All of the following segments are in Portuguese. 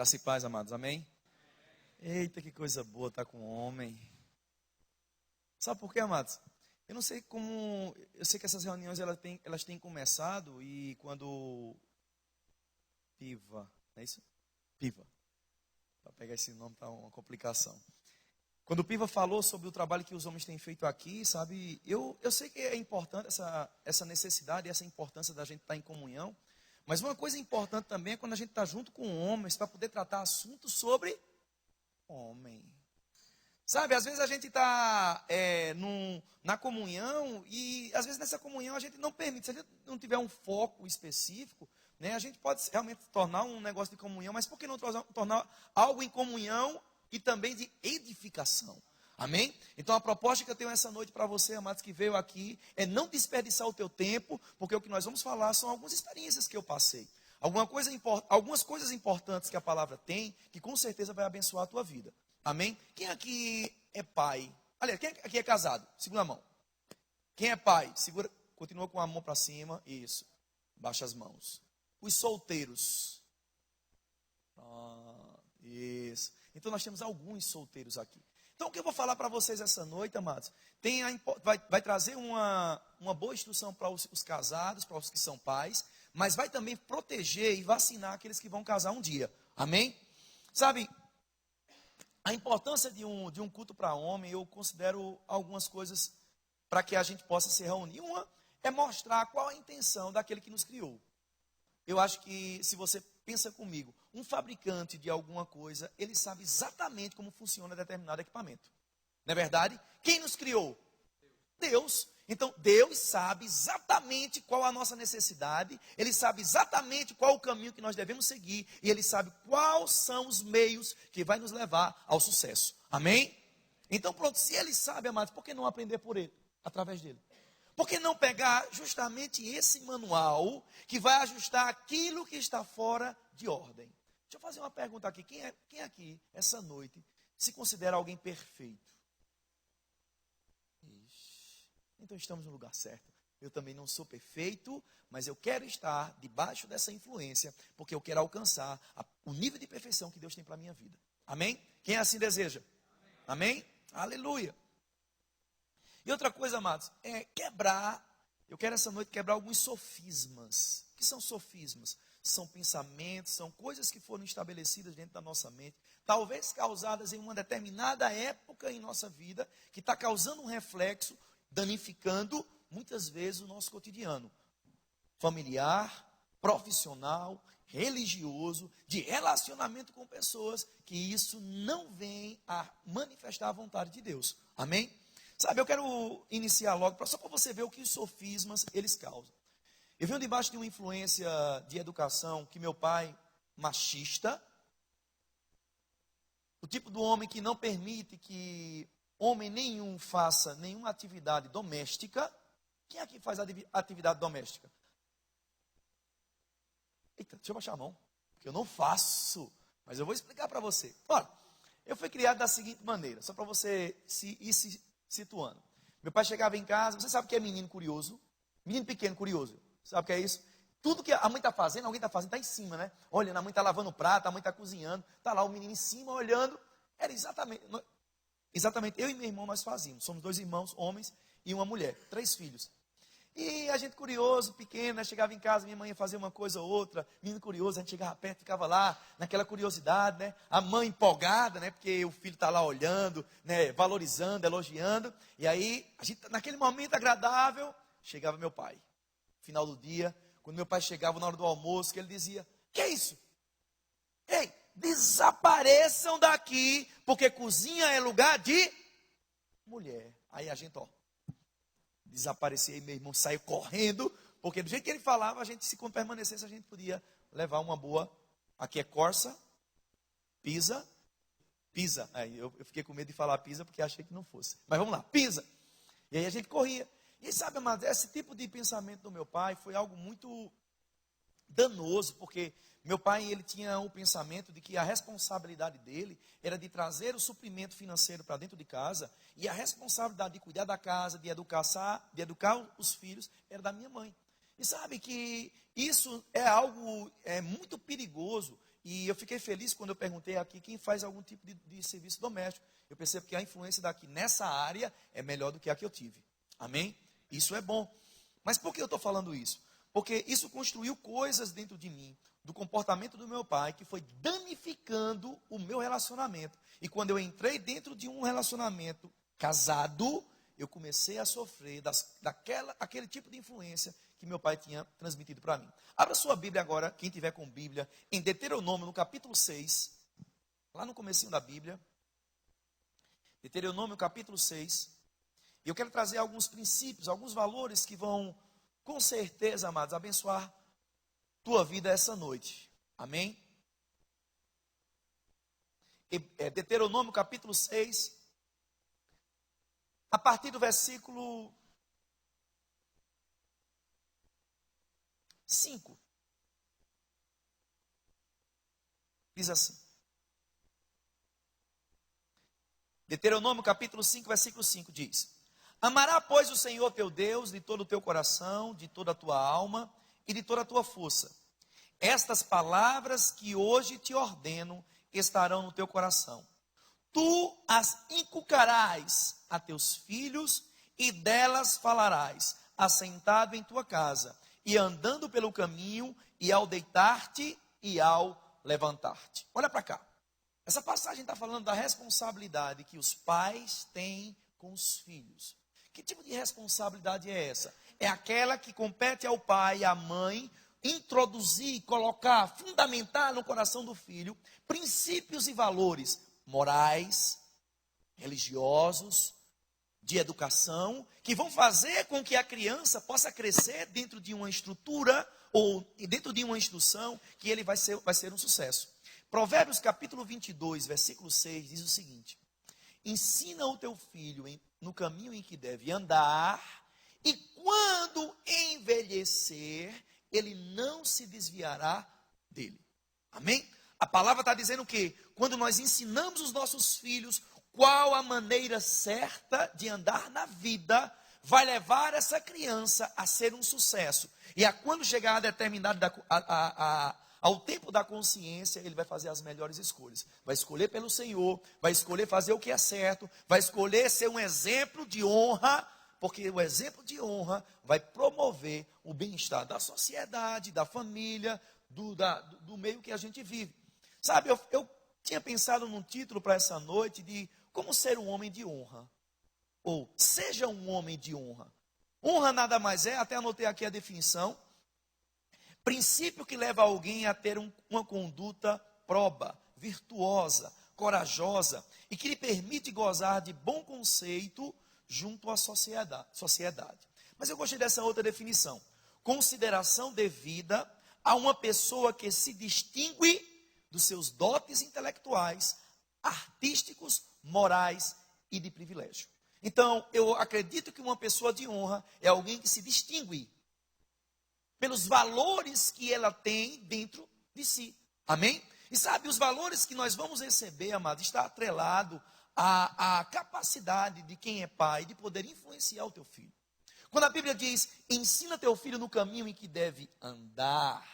Graça e paz, amados, amém? Eita, que coisa boa estar com o homem. Sabe por quê, amados? Eu não sei como, eu sei que essas reuniões elas têm começado e quando Piva, não é isso? Piva, para pegar esse nome tá uma complicação. Quando o Piva falou sobre o trabalho que os homens têm feito aqui, sabe, eu sei que é importante essa necessidade, essa importância da gente estar em comunhão, mas uma coisa importante também é quando a gente está junto com homens para poder tratar assuntos sobre homem. Sabe, às vezes a gente está na comunhão e às vezes nessa comunhão a gente não permite, se a gente não tiver um foco específico, né, a gente pode realmente tornar um negócio de comunhão, mas por que não tornar algo em comunhão e também de edificação? Amém? Então a proposta que eu tenho essa noite para você, amados, que veio aqui, é não desperdiçar o teu tempo, porque o que nós vamos falar são algumas experiências que eu passei. Algumas coisas importantes que a palavra tem, que com certeza vai abençoar a tua vida. Amém? Quem aqui é pai? Aliás, quem aqui é casado? Segura a mão. Quem é pai? Segura, continua com a mão para cima. Isso. Baixa as mãos. Os solteiros. Isso. Então nós temos alguns solteiros aqui. Então o que eu vou falar para vocês essa noite, amados, vai trazer uma boa instrução para os casados, para os que são pais, mas vai também proteger e vacinar aqueles que vão casar um dia. Amém? Sabe, a importância de um culto para homem, eu considero algumas coisas para que a gente possa se reunir. Uma é mostrar qual a intenção daquele que nos criou. Eu acho que, se você pensa comigo, um fabricante de alguma coisa, ele sabe exatamente como funciona determinado equipamento. Não é verdade? Quem nos criou? Deus. Então, Deus sabe exatamente qual a nossa necessidade, Ele sabe exatamente qual o caminho que nós devemos seguir, e Ele sabe quais são os meios que vai nos levar ao sucesso. Amém? Então, pronto, se Ele sabe, amados, por que não aprender por Ele, através dEle? Por que não pegar justamente esse manual que vai ajustar aquilo que está fora de ordem? Deixa eu fazer uma pergunta aqui. Quem aqui, essa noite, se considera alguém perfeito? Então estamos no lugar certo. Eu também não sou perfeito, mas eu quero estar debaixo dessa influência, porque eu quero alcançar o nível de perfeição que Deus tem para a minha vida. Amém? Quem assim deseja? Amém? Aleluia. E outra coisa, amados, é eu quero essa noite quebrar alguns sofismas. O que são sofismas? São pensamentos, são coisas que foram estabelecidas dentro da nossa mente, talvez causadas em uma determinada época em nossa vida, que está causando um reflexo, danificando muitas vezes o nosso cotidiano familiar, profissional, religioso, de relacionamento com pessoas, que isso não vem a manifestar a vontade de Deus. Amém? Sabe, eu quero iniciar logo, só para você ver o que os sofismas eles causam. Eu venho debaixo de uma influência de educação que meu pai, machista, o tipo do homem que não permite que homem nenhum faça nenhuma atividade doméstica. Quem aqui faz atividade doméstica? Eita, deixa eu baixar a mão, porque eu não faço, mas eu vou explicar para você. Olha, eu fui criado da seguinte maneira, só para você ir se situando. Meu pai chegava em casa, você sabe o que é menino curioso? Menino pequeno curioso, sabe o que é isso? Tudo que a mãe está fazendo, alguém está fazendo, está em cima, né? Olhando, a mãe está lavando o prato, a mãe está cozinhando, está lá o menino em cima olhando. Era exatamente, eu e meu irmão nós fazíamos. Somos 2 irmãos, homens e uma mulher, 3 filhos. E a gente curioso, pequeno, né? Chegava em casa, minha mãe ia fazer uma coisa ou outra, menino curioso, a gente chegava perto, ficava lá, naquela curiosidade, né? A mãe empolgada, né? Porque o filho está lá olhando, né? Valorizando, elogiando. E aí, a gente, naquele momento agradável, chegava meu pai. Final do dia, quando meu pai chegava na hora do almoço, que ele dizia: que é isso? Ei, desapareçam daqui, porque cozinha é lugar de mulher. Aí a gente, desaparecia e meu irmão saiu correndo, porque do jeito que ele falava, a gente, se permanecesse, a gente podia levar uma boa. Aqui é Corsa, Pisa. Aí eu fiquei com medo de falar Pisa, porque achei que não fosse. Mas vamos lá, Pisa. E aí a gente corria. E sabe, amado, esse tipo de pensamento do meu pai foi algo muito danoso, porque meu pai, ele tinha o pensamento de que a responsabilidade dele era de trazer o suprimento financeiro para dentro de casa, e a responsabilidade de cuidar da casa, de educar os filhos, era da minha mãe. E sabe que isso é algo muito perigoso, E eu fiquei feliz quando eu perguntei aqui quem faz algum tipo de serviço doméstico. Eu percebo que a influência daqui nessa área é melhor do que a que eu tive. Amém? Isso é bom. Mas por que eu estou falando isso? Porque isso construiu coisas dentro de mim, do comportamento do meu pai, que foi danificando o meu relacionamento. E quando eu entrei dentro de um relacionamento casado, eu comecei a sofrer daquele tipo de influência que meu pai tinha transmitido para mim. Abra sua Bíblia agora, quem tiver com Bíblia, em Deuteronômio, no capítulo 6, lá no comecinho da Bíblia. Deuteronômio, capítulo 6. E eu quero trazer alguns princípios, alguns valores que vão, com certeza, amados, abençoar tua vida essa noite. Amém? Deuteronômio, capítulo 6, a partir do versículo 5. Diz assim. Deuteronômio capítulo 5, versículo 5 diz: Amará, pois, o Senhor teu Deus de todo o teu coração, de toda a tua alma e de toda a tua força. Estas palavras que hoje te ordeno estarão no teu coração. Tu as inculcarás a teus filhos e delas falarás, assentado em tua casa, e andando pelo caminho, e ao deitar-te e ao levantar-te. Olha para cá. Essa passagem está falando da responsabilidade que os pais têm com os filhos. Que tipo de responsabilidade é essa? É aquela que compete ao pai e à mãe introduzir, colocar, fundamentar no coração do filho princípios e valores morais, religiosos, de educação, que vão fazer com que a criança possa crescer dentro de uma estrutura ou dentro de uma instrução que ele vai ser um sucesso. Provérbios capítulo 22, versículo 6 diz o seguinte: ensina o teu filho no caminho em que deve andar, e quando envelhecer, ele não se desviará dele. Amém? A palavra está dizendo que quando nós ensinamos os nossos filhos qual a maneira certa de andar na vida, vai levar essa criança a ser um sucesso. E quando chegar a determinado ao tempo da consciência, ele vai fazer as melhores escolhas. Vai escolher pelo Senhor, vai escolher fazer o que é certo, vai escolher ser um exemplo de honra, porque o exemplo de honra vai promover o bem-estar da sociedade, da família, do meio que a gente vive. Sabe, eu tinha pensado num título para essa noite de como ser um homem de honra. Ou seja um homem de honra. Honra nada mais é, até anotei aqui a definição, princípio que leva alguém a ter uma conduta proba, virtuosa, corajosa e que lhe permite gozar de bom conceito junto à sociedade. Mas eu gostei dessa outra definição. Consideração devida a uma pessoa que se distingue dos seus dotes intelectuais, artísticos, morais e de privilégio. Então, eu acredito que uma pessoa de honra é alguém que se distingue pelos valores que ela tem dentro de si. Amém? E sabe, os valores que nós vamos receber, amado, está atrelado à capacidade de quem é pai de poder influenciar o teu filho. Quando a Bíblia diz, ensina teu filho no caminho em que deve andar,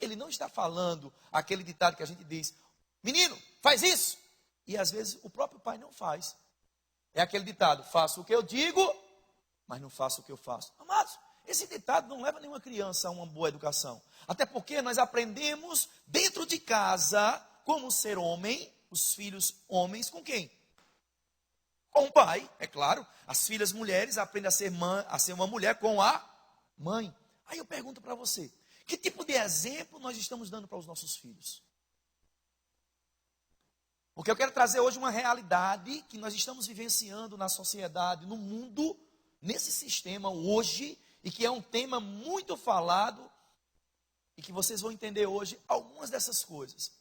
ele não está falando aquele ditado que a gente diz, menino, faz isso. E às vezes o próprio pai não faz. É aquele ditado, faço o que eu digo, mas não faço o que eu faço. Amados, esse ditado não leva nenhuma criança a uma boa educação. Até porque nós aprendemos dentro de casa como ser homem, os filhos homens com quem? Com o pai, é claro. As filhas mulheres aprendem a ser uma mulher com a mãe. Aí eu pergunto para você, que tipo de exemplo nós estamos dando para os nossos filhos? Porque eu quero trazer hoje uma realidade que nós estamos vivenciando na sociedade, no mundo, nesse sistema hoje, e que é um tema muito falado, e que vocês vão entender hoje algumas dessas coisas.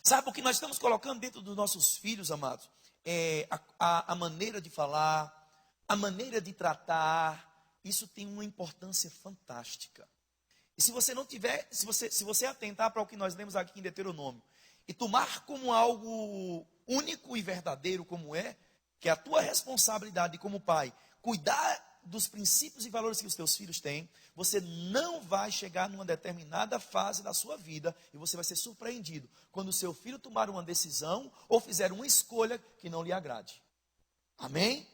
Sabe o que nós estamos colocando dentro dos nossos filhos, amados? É a maneira de falar, a maneira de tratar, isso tem uma importância fantástica. E se você não tiver, se você atentar para o que nós lemos aqui em Deuteronômio, e tomar como algo único e verdadeiro como é, que é a tua responsabilidade como pai, cuidar dos princípios e valores que os teus filhos têm, você não vai chegar numa determinada fase da sua vida e você vai ser surpreendido quando o seu filho tomar uma decisão ou fizer uma escolha que não lhe agrade. Amém?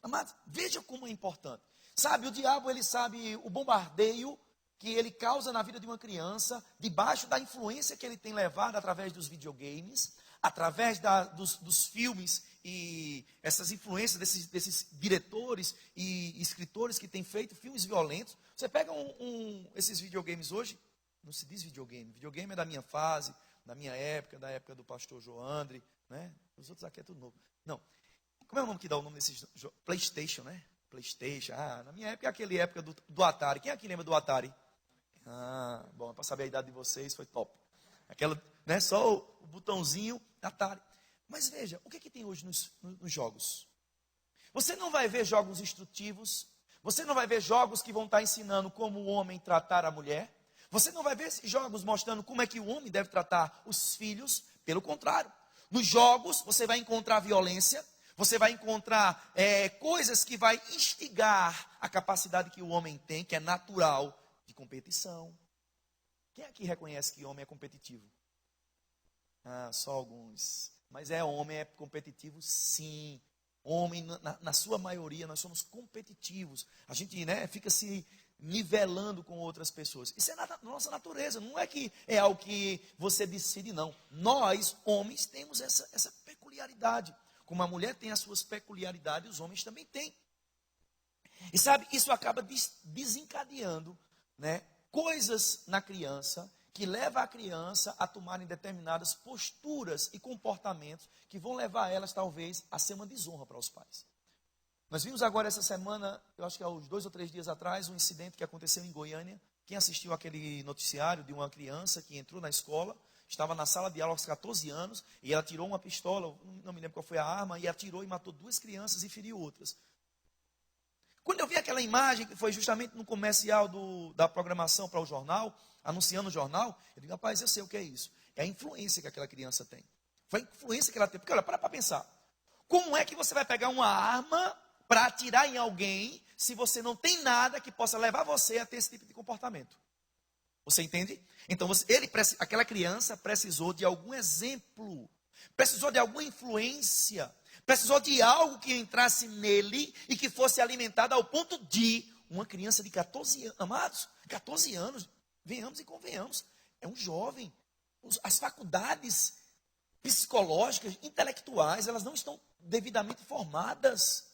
Amados, veja como é importante. Sabe, o diabo, ele sabe o bombardeio que ele causa na vida de uma criança, debaixo da influência que ele tem levado através dos videogames, através dos filmes e essas influências desses diretores e escritores que têm feito filmes violentos. Você pega esses videogames hoje, não se diz videogame, videogame é da minha fase, da minha época, da época do pastor Joandre, né? Os outros aqui é tudo novo. Não, como é o nome que dá o nome desses? PlayStation, né? PlayStation, na minha época é aquele época do Atari. Quem aqui lembra do Atari? Bom, para saber a idade de vocês, foi top. Aquela, né, só o botãozinho Atari. Mas veja, o que é que tem hoje nos jogos? Você não vai ver jogos instrutivos, você não vai ver jogos que vão estar ensinando como o homem tratar a mulher, você não vai ver jogos mostrando como é que o homem deve tratar os filhos, pelo contrário. Nos jogos você vai encontrar violência, você vai encontrar coisas que vai instigar a capacidade que o homem tem, que é natural, de competição. Quem aqui reconhece que homem é competitivo? Só alguns. Mas homem é competitivo, sim. Homem, na sua maioria, nós somos competitivos. A gente, né, fica se nivelando com outras pessoas. Isso é nossa natureza. Não é que é algo que você decide, não. Nós, homens, temos essa peculiaridade. Como a mulher tem as suas peculiaridades, os homens também têm. E sabe, isso acaba desencadeando, né, coisas na criança que leva a criança a tomarem determinadas posturas e comportamentos que vão levar elas, talvez, a ser uma desonra para os pais. Nós vimos agora essa semana, eu acho que há uns 2 ou 3 dias atrás, um incidente que aconteceu em Goiânia. Quem assistiu aquele noticiário de uma criança que entrou na escola, estava na sala de aula aos 14 anos, e ela tirou uma pistola, não me lembro qual foi a arma, e atirou e matou 2 crianças e feriu outras. Quando eu vi aquela imagem, que foi justamente no comercial da programação para o jornal, anunciando o jornal, eu digo, rapaz, eu sei o que é isso. É a influência que aquela criança tem. Foi a influência que ela tem. Porque, olha, para pensar. Como é que você vai pegar uma arma para atirar em alguém, se você não tem nada que possa levar você a ter esse tipo de comportamento? Você entende? Então, aquela criança precisou de algum exemplo, precisou de alguma influência, precisou de algo que entrasse nele e que fosse alimentado ao ponto de uma criança de 14 anos, amados, 14 anos, venhamos e convenhamos, é um jovem. As faculdades psicológicas, intelectuais, elas não estão devidamente formadas.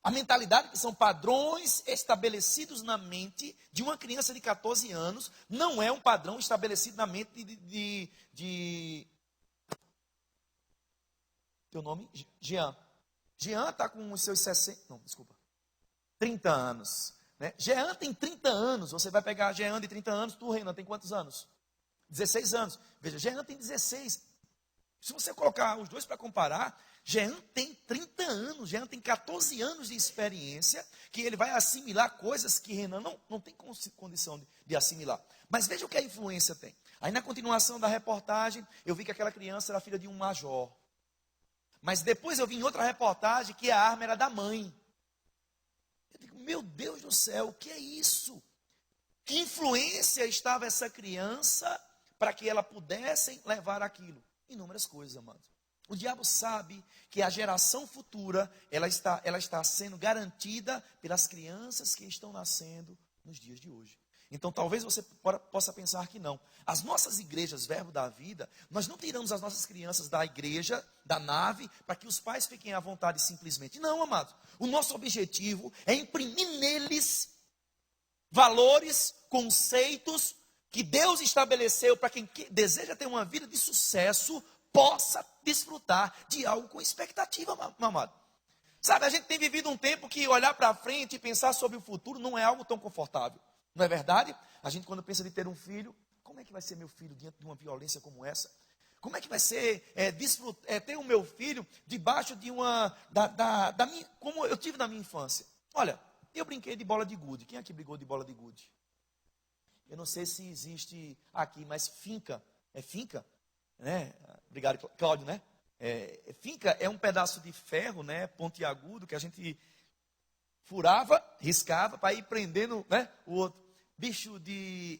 A mentalidade, que são padrões estabelecidos na mente de uma criança de 14 anos, não é um padrão estabelecido na mente de teu nome? Jean. Jean está com os seus 30 anos. Né? Jean tem 30 anos. Você vai pegar Jean de 30 anos, tu, Renan, tem quantos anos? 16 anos. Veja, Jean tem 16. Se você colocar os dois para comparar, Jean tem 30 anos, Jean tem 14 anos de experiência, que ele vai assimilar coisas que Renan não tem condição de assimilar. Mas veja o que a influência tem. Aí na continuação da reportagem, eu vi que aquela criança era filha de um major. Mas depois eu vi em outra reportagem que a arma era da mãe. Eu digo, meu Deus do céu, o que é isso? Que influência estava essa criança para que ela pudesse levar aquilo? Inúmeras coisas, amados. O diabo sabe que a geração futura, ela está sendo garantida pelas crianças que estão nascendo nos dias de hoje. Então, talvez você possa pensar que não. As nossas igrejas, Verbo da Vida, nós não tiramos as nossas crianças da igreja, da nave, para que os pais fiquem à vontade simplesmente. Não, amados. O nosso objetivo é imprimir neles valores, conceitos que Deus estabeleceu para quem deseja ter uma vida de sucesso, possa desfrutar de algo com expectativa, meu amado. Sabe, a gente tem vivido um tempo que olhar para frente e pensar sobre o futuro não é algo tão confortável. Não é verdade? A gente, quando pensa de ter um filho, como é que vai ser meu filho diante de uma violência como essa? Como é que vai ser ter o meu filho debaixo de como eu tive na minha infância? Olha, eu brinquei de bola de gude. Quem aqui brigou de bola de gude? Eu não sei se existe aqui, mas finca. É finca? Né? Obrigado, Cláudio, né? Finca é um pedaço de ferro, né, pontiagudo, que a gente furava, riscava, para ir prendendo, né, o outro. Bicho de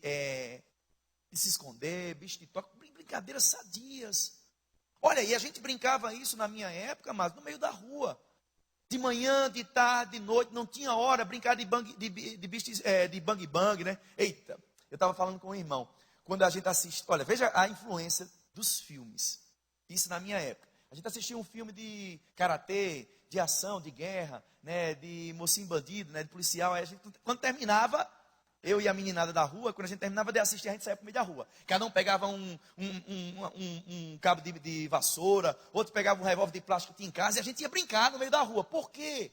se esconder, bicho de toque, brincadeiras sadias. Olha, e a gente brincava isso na minha época, mas no meio da rua. De manhã, de tarde, de noite, não tinha hora, brincar de bang bang, né? Eita, eu estava falando com um irmão, quando a gente assiste, olha, veja a influência dos filmes, isso na minha época. A gente assistia um filme de karatê, de ação, de guerra, né, de mocinho bandido, né, de policial, aí a gente, quando terminava, eu e a meninada da rua, quando a gente terminava de assistir, a gente saía para o meio da rua. Cada um pegava um cabo de vassoura, outro pegava um revólver de plástico que tinha em casa, e a gente ia brincar no meio da rua. Por quê?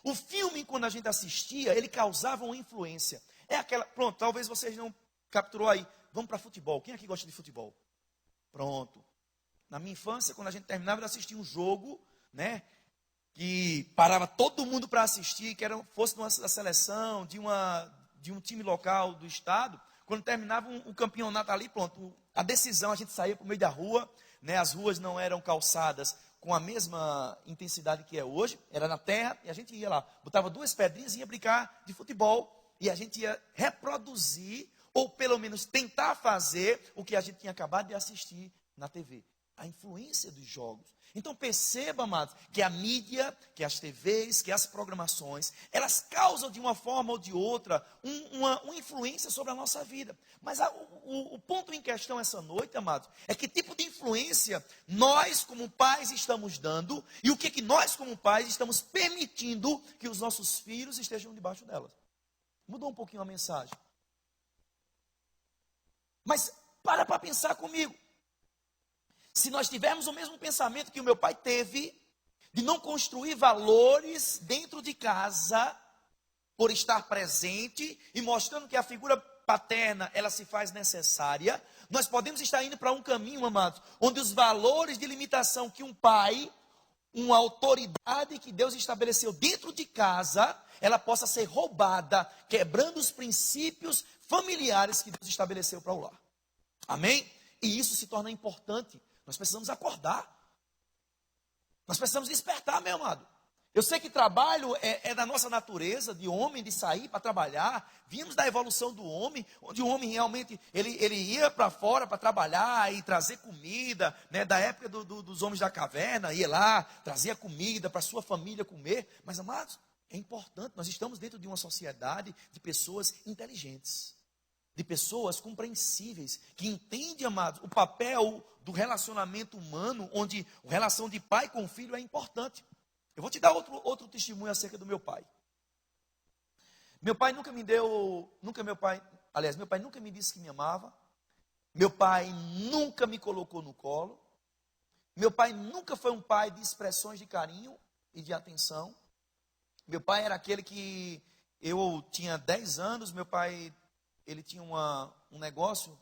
O filme, quando a gente assistia, ele causava uma influência. É aquela, pronto, talvez vocês não capturou aí. Vamos para futebol. Quem aqui gosta de futebol? Pronto. Na minha infância, quando a gente terminava de assistir um jogo, né, que parava todo mundo para assistir, que fosse uma seleção, de um time local do estado, quando terminava um campeonato ali, pronto, a decisão, a gente saía para o meio da rua, né, as ruas não eram calçadas com a mesma intensidade que é hoje, era na terra, e a gente ia lá, botava 2 pedrinhas e ia brincar de futebol, e a gente ia reproduzir, ou pelo menos tentar fazer o que a gente tinha acabado de assistir na TV. A influência dos jogos. Então perceba, amados, que a mídia, que as TVs, que as programações, elas causam de uma forma ou de outra uma influência sobre a nossa vida. Mas o ponto em questão essa noite, amados, é que tipo de influência nós como pais estamos dando e o que nós como pais estamos permitindo que os nossos filhos estejam debaixo delas. Mudou um pouquinho a mensagem. Mas para pensar comigo. Se nós tivermos o mesmo pensamento que o meu pai teve, de não construir valores dentro de casa, por estar presente e mostrando que a figura paterna, ela se faz necessária, nós podemos estar indo para um caminho, amados, onde os valores de limitação que um pai, uma autoridade que Deus estabeleceu dentro de casa, ela possa ser roubada, quebrando os princípios familiares que Deus estabeleceu para o lar. Amém? E isso se torna importante. Nós precisamos acordar. Nós precisamos despertar, meu amado. Eu sei que trabalho é da nossa natureza, de homem, de sair para trabalhar. Vimos da evolução do homem, onde o homem realmente, ele ia para fora para trabalhar e trazer comida, né, da época dos homens da caverna, ia lá, trazia comida para a sua família comer. Mas, amados, é importante, nós estamos dentro de uma sociedade de pessoas inteligentes. De pessoas compreensíveis, que entendem, amados, o papel do relacionamento humano, onde a relação de pai com filho é importante. Eu vou te dar outro testemunho acerca do meu pai. Meu pai nunca me disse que me amava. Meu pai nunca me colocou no colo. Meu pai nunca foi um pai de expressões de carinho e de atenção. Meu pai era aquele que, eu tinha 10 anos, meu pai... Ele tinha um negócio,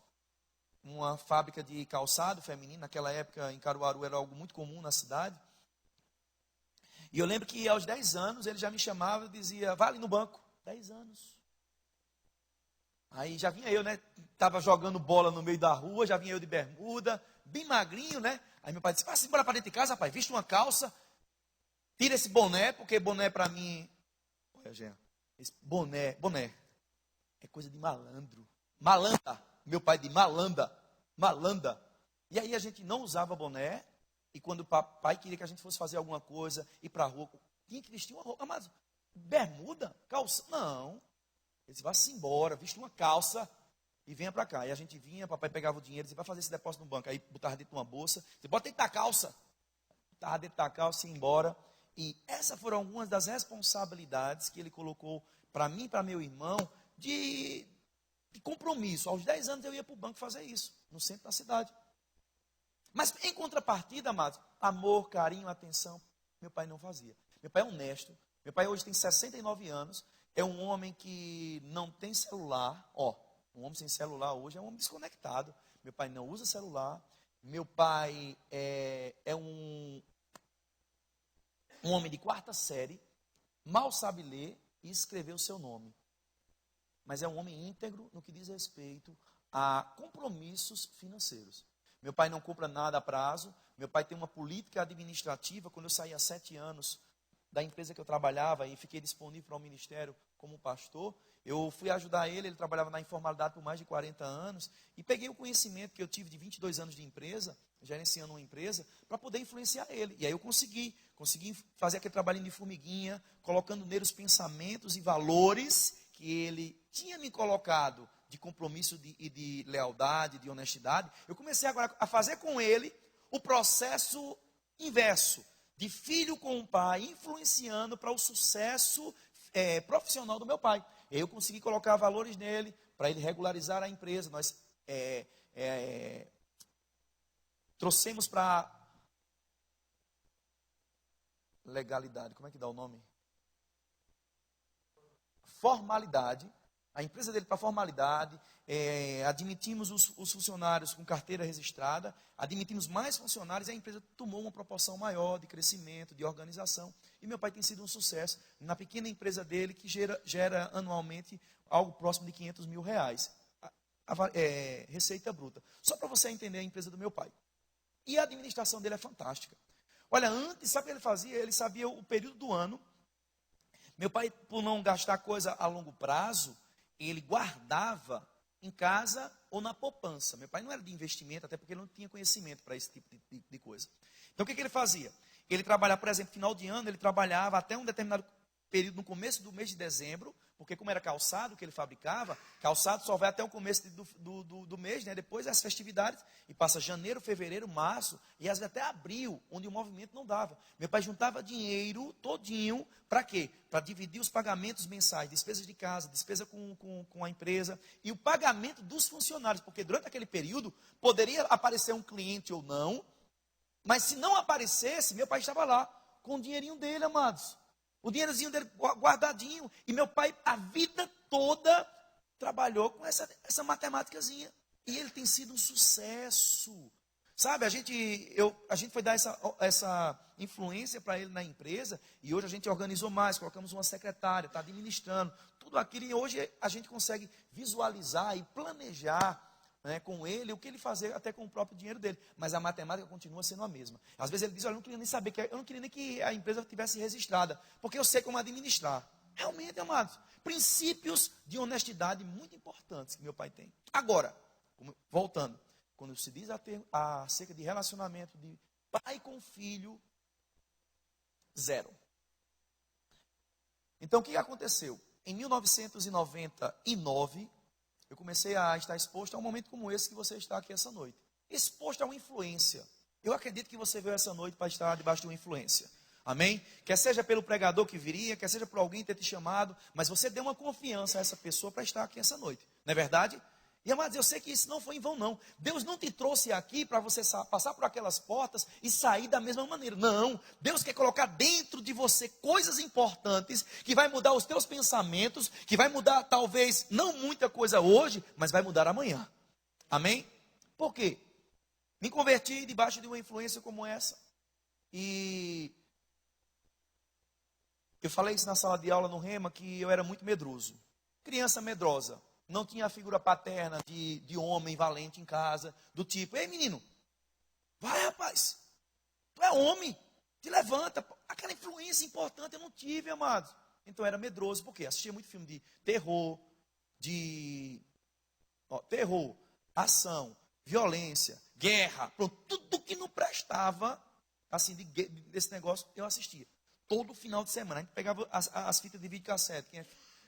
uma fábrica de calçado feminino. Naquela época, em Caruaru, era algo muito comum na cidade. E eu lembro que aos 10 anos, ele já me chamava e dizia, vá ali no banco. 10 anos. Aí já vinha eu, né? Estava jogando bola no meio da rua, já vinha eu de bermuda, bem magrinho, né? Aí meu pai disse, passa embora para dentro de casa, rapaz, veste uma calça, tira esse boné, porque boné para mim... Olha, Jean, esse boné... É coisa de malandro. Malanda. Meu pai de malanda. Malanda. E aí a gente não usava boné. E quando o papai queria que a gente fosse fazer alguma coisa, ir para a rua, tinha que vestir uma roupa. Mas bermuda? Calça? Não. Ele disse, vá-se embora, veste uma calça e venha para cá. E a gente vinha, papai pegava o dinheiro e dizia, vai fazer esse depósito no banco. Aí botava dentro de uma bolsa. Você bota dentro da calça. Botava dentro da calça e ia embora. E essas foram algumas das responsabilidades que ele colocou para mim e para meu irmão, de compromisso. Aos 10 anos eu ia para o banco fazer isso, no centro da cidade. Mas em contrapartida, amados, amor, carinho, atenção, meu pai não fazia. Meu pai é honesto. Meu pai hoje tem 69 anos. É um homem que não tem celular. Um homem sem celular hoje é um homem desconectado. Meu pai não usa celular. Meu pai é um homem de 4ª série, mal sabe ler e escrever o seu nome. Mas é um homem íntegro no que diz respeito a compromissos financeiros. Meu pai não compra nada a prazo. Meu pai tem uma política administrativa. Quando eu saí há 7 anos da empresa que eu trabalhava e fiquei disponível para o ministério como pastor, eu fui ajudar ele trabalhava na informalidade por mais de 40 anos, e peguei o conhecimento que eu tive de 22 anos de empresa, gerenciando uma empresa, para poder influenciar ele. E aí eu consegui fazer aquele trabalhinho de formiguinha, colocando nele os pensamentos e valores que ele tinha me colocado de compromisso e de lealdade, de honestidade. Eu comecei agora a fazer com ele o processo inverso, de filho com o pai, influenciando para o sucesso profissional do meu pai. Eu consegui colocar valores nele, para ele regularizar a empresa. Nós trouxemos para legalidade, como é que dá o nome? Formalidade, a empresa dele para formalidade, admitimos os funcionários com carteira registrada, admitimos mais funcionários e a empresa tomou uma proporção maior de crescimento, de organização. E meu pai tem sido um sucesso na pequena empresa dele, que gera anualmente algo próximo de 500 mil reais. Receita bruta. Só para você entender a empresa do meu pai. E a administração dele é fantástica. Olha, antes, sabe o que ele fazia? Ele sabia o período do ano. Meu pai, por não gastar coisa a longo prazo, ele guardava em casa ou na poupança. Meu pai não era de investimento, até porque ele não tinha conhecimento para esse tipo de coisa. Então, o que ele fazia? Ele trabalhava, por exemplo, final de ano, ele trabalhava até um determinado período no começo do mês de dezembro, porque como era calçado que ele fabricava, calçado só vai até o começo do mês, né? Depois das festividades, e passa janeiro, fevereiro, março, e às vezes até abril, onde o movimento não dava. Meu pai juntava dinheiro todinho, para quê? Para dividir os pagamentos mensais, despesas de casa, despesa com a empresa, e o pagamento dos funcionários, porque durante aquele período, poderia aparecer um cliente ou não, mas se não aparecesse, meu pai estava lá, com o dinheirinho dele, amados. O dinheirozinho dele guardadinho. E meu pai, a vida toda, trabalhou com essa matemáticazinha. E ele tem sido um sucesso. Sabe, a gente foi dar essa influência para ele na empresa. E hoje a gente organizou mais, colocamos uma secretária, está administrando. Tudo aquilo. E hoje a gente consegue visualizar e planejar, né, com ele, o que ele fazer até com o próprio dinheiro dele. Mas a matemática continua sendo a mesma. Às vezes ele diz, olha, eu não queria nem saber, eu não queria nem que a empresa tivesse registrada, porque eu sei como administrar. Realmente, amados, princípios de honestidade muito importantes que meu pai tem. Agora, voltando, quando se diz acerca de relacionamento de pai com filho, zero. Então, o que aconteceu? Em 1999, eu comecei a estar exposto a um momento como esse que você está aqui essa noite. Exposto a uma influência. Eu acredito que você veio essa noite para estar debaixo de uma influência. Amém? Quer seja pelo pregador que viria, quer seja por alguém ter te chamado, mas você deu uma confiança a essa pessoa para estar aqui essa noite. Não é verdade? E, amados, eu sei que isso não foi em vão, não. Deus não te trouxe aqui para você passar por aquelas portas e sair da mesma maneira. Não. Deus quer colocar dentro de você coisas importantes que vai mudar os teus pensamentos, que vai mudar, talvez, não muita coisa hoje, mas vai mudar amanhã. Amém? Por quê? Me converti debaixo de uma influência como essa. E eu falei isso na sala de aula no Rema, que eu era muito medroso. Criança medrosa. Não tinha a figura paterna de homem valente em casa, do tipo, ei menino, vai rapaz, tu é homem, te levanta. Aquela influência importante eu não tive, amados. Então eu era medroso, por quê? Assistia muito filme de terror, terror, ação, violência, guerra, pronto, tudo que não prestava, assim, desse negócio, eu assistia. Todo final de semana, a gente pegava as fitas de videocassete.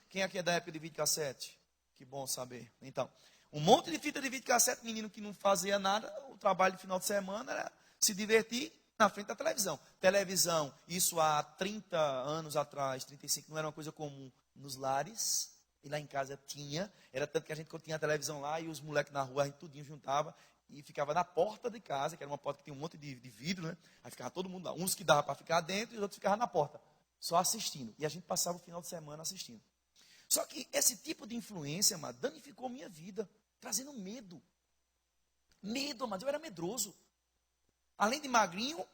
Quem aqui é da época de videocassete? Que bom saber. Então, um monte de fita de videocassete, menino que não fazia nada, o trabalho de final de semana era se divertir na frente da televisão. Televisão, isso há 30 anos atrás, 35, não era uma coisa comum nos lares, e lá em casa tinha, era tanto que a gente tinha a televisão lá, e os moleques na rua, a gente tudinho juntava, e ficava na porta de casa, que era uma porta que tinha um monte de vidro, né? Aí ficava todo mundo lá, uns que dava para ficar dentro, e os outros ficavam na porta, só assistindo. E a gente passava o final de semana assistindo. Só que esse tipo de influência, amado, danificou minha vida, trazendo medo. Medo, amado, eu era medroso. Além de magrinho,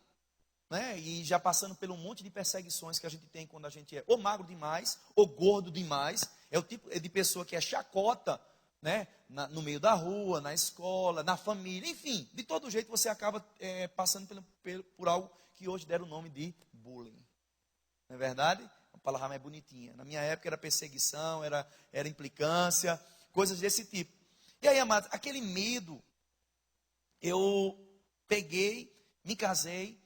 né, e já passando por um monte de perseguições que a gente tem quando a gente é ou magro demais, ou gordo demais. É o tipo de pessoa que é chacota, né, no meio da rua, na escola, na família, enfim. De todo jeito você acaba passando por algo que hoje deram o nome de bullying. não é verdade? Uma palavra mais bonitinha. Na minha época era perseguição, era implicância, coisas desse tipo. E aí, amados, aquele medo, eu peguei, me casei,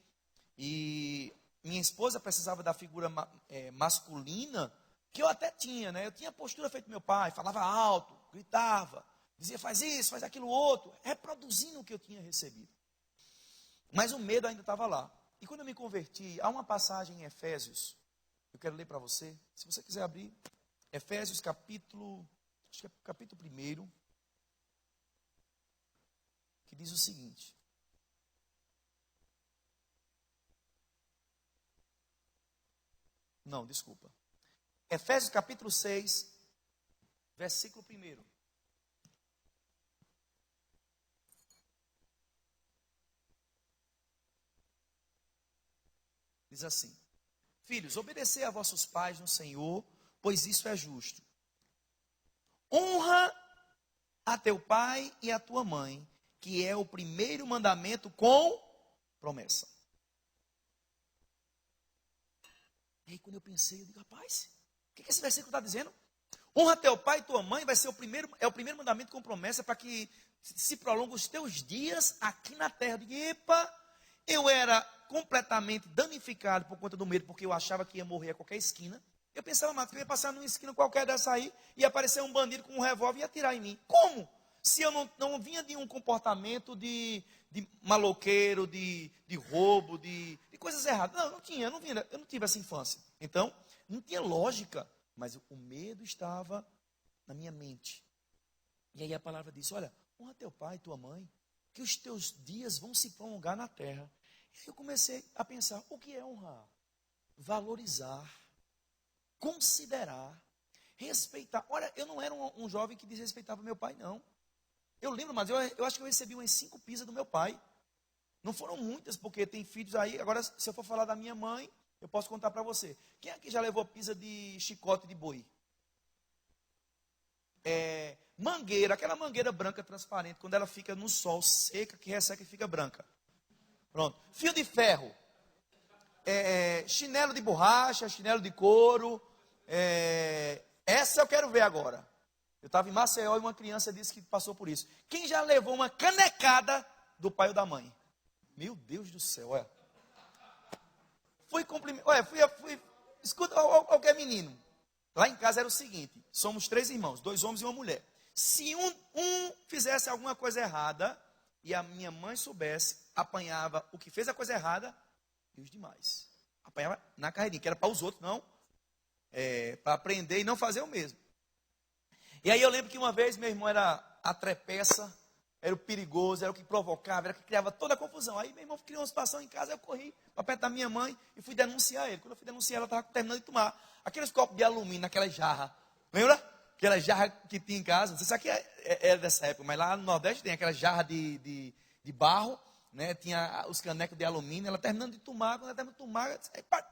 e minha esposa precisava da figura masculina, que eu até tinha, né? Eu tinha a postura feita do meu pai, falava alto, gritava, dizia faz isso, faz aquilo outro, reproduzindo o que eu tinha recebido. Mas o medo ainda estava lá. E quando eu me converti, há uma passagem em Efésios, eu quero ler para você, se você quiser abrir, Efésios capítulo 1, que diz o seguinte: não, desculpa. Efésios capítulo 6, versículo 1. Diz assim: filhos, obedecei a vossos pais no Senhor, pois isso é justo. Honra a teu pai e a tua mãe, que é o primeiro mandamento com promessa. E aí quando eu pensei, eu digo, rapaz, o que esse versículo está dizendo? Honra teu pai e tua mãe, é o primeiro mandamento com promessa para que se prolongue os teus dias aqui na terra. Eu digo, epa, eu era completamente danificado por conta do medo, porque eu achava que ia morrer a qualquer esquina. Eu pensava, mas eu ia passar numa esquina qualquer dessa aí, e aparecer um bandido com um revólver e atirar em mim. Como? Se eu não vinha de um comportamento de maloqueiro, de roubo, de coisas erradas. Não, eu não tive essa infância. Então, não tinha lógica, mas o medo estava na minha mente. E aí a palavra diz, olha, honra teu pai e tua mãe, que os teus dias vão se prolongar na terra. E eu comecei a pensar, o que é honrar? Valorizar, considerar, respeitar. Olha, eu não era um jovem que desrespeitava meu pai, não. Eu lembro, mas eu acho que eu recebi umas 5 pizzas do meu pai. Não foram muitas, porque tem filhos aí. Agora, se eu for falar da minha mãe, eu posso contar para você. Quem aqui já levou pizza de chicote de boi? Mangueira, aquela mangueira branca transparente, quando ela fica no sol, seca, que resseca e fica branca. Pronto. Fio de ferro. Chinelo de borracha, chinelo de couro. Essa eu quero ver agora. Eu estava em Maceió e uma criança disse que passou por isso. Quem já levou uma canecada do pai ou da mãe? Meu Deus do céu, olha. Escuta qualquer menino. Lá em casa era o seguinte, somos 3 irmãos, 2 homens e uma mulher. Se um fizesse alguma coisa errada, e a minha mãe soubesse, apanhava o que fez a coisa errada e os demais. Apanhava na carreirinha, que era para os outros, não. Para aprender e não fazer o mesmo. E aí eu lembro que uma vez meu irmão era a trepeça, era o perigoso, era o que provocava, era o que criava toda a confusão. Aí meu irmão criou uma situação em casa, eu corri para perto da minha mãe e fui denunciar ele. Quando eu fui denunciar, ela estava terminando de tomar aqueles copos de alumínio, naquela jarra. Lembra? Aquela jarra que tinha em casa. Não sei se aqui é dessa época, mas lá no Nordeste tem aquela jarra de barro, né? Tinha os canecos de alumínio. Ela terminando de tomar, quando ela terminou de tomar, aí, pá.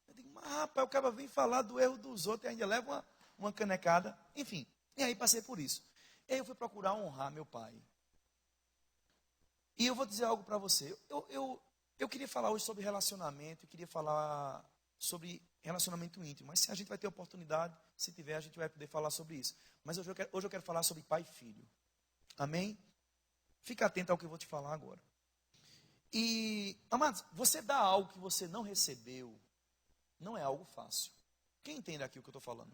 Eu digo, mas rapaz, o cara vem falar do erro dos outros e ainda leva uma canecada. Enfim, e aí passei por isso. E aí eu fui procurar honrar meu pai. E eu vou dizer algo para você. Eu queria falar hoje sobre relacionamento, eu queria falar sobre relacionamento íntimo. Mas se a gente vai ter oportunidade, se tiver, a gente vai poder falar sobre isso. Mas hoje eu quero falar sobre pai e filho. Amém? Fica atento ao que eu vou te falar agora. E, amados, você dá algo que você não recebeu, não é algo fácil. Quem entende aqui o que eu estou falando?